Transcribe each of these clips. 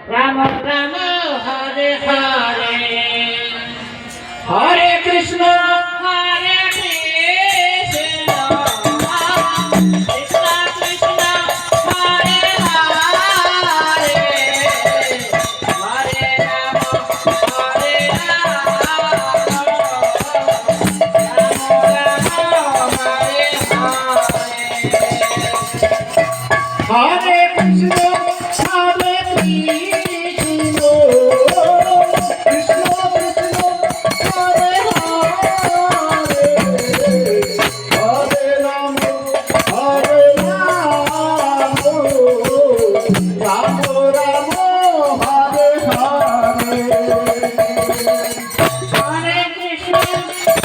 Ram Ram Hare Hare Hare Krishna Hare Krishna Krishna Krishna Hare Hare Hare Ram Hare Ram Ram Ram Hare Hare Hare Krishna Hare Krishna Krishna Krishna Hare Hare Hare Ram Hare Ram Ram Ram Hare Hare Hare Krishna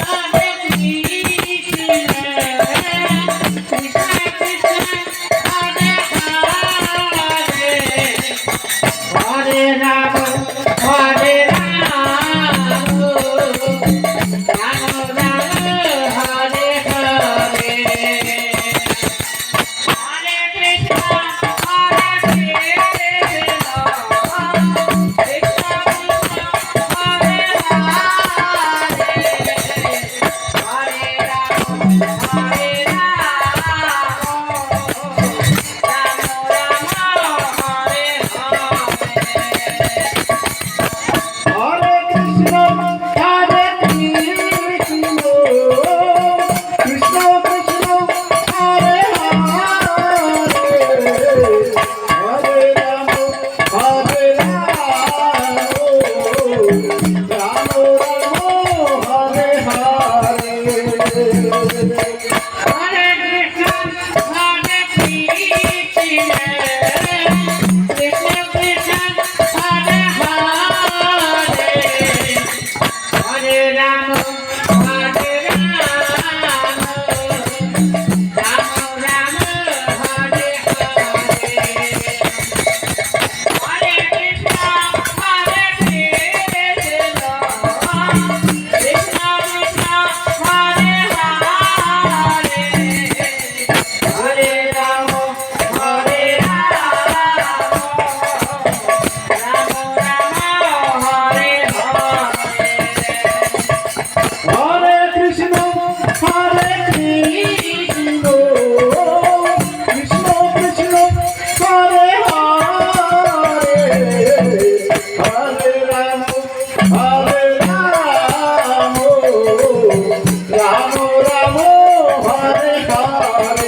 Hare Krishna Krishna Krishna Hare Hare Ram Hare Ram Ram Ram Hare Hare Hare Krishna Hare Krishna Krishna Krishna Hare Hare Hare Ram Hare Ram Ram Ram Hare Hare Krishna Hare Krishna Krishna Krishna Hare Hare Hare Ram Hare Ram Ram Ram Hare Hare Hare Krishna Hare Krishna Krishna Krishna Hare Hare Hare Ram Hare Ram Ram Ram Hare Hare Hare Krishna Hare Krishna Krishna Krishna Hare Hare Hare Ram Hare Ram Ram Ram Hare Hare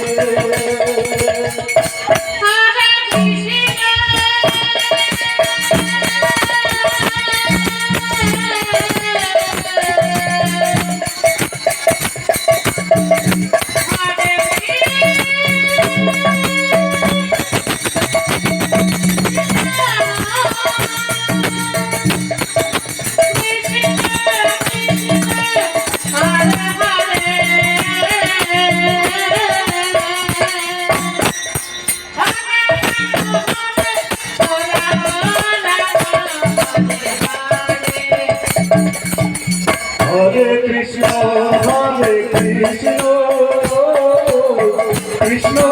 Hare Krishna Hare Krishna Krishna Krishna Hare Hare Hare Ram Hare Ram Ram Ram Hare Hare Hare Krishna Hare Krishna Krishna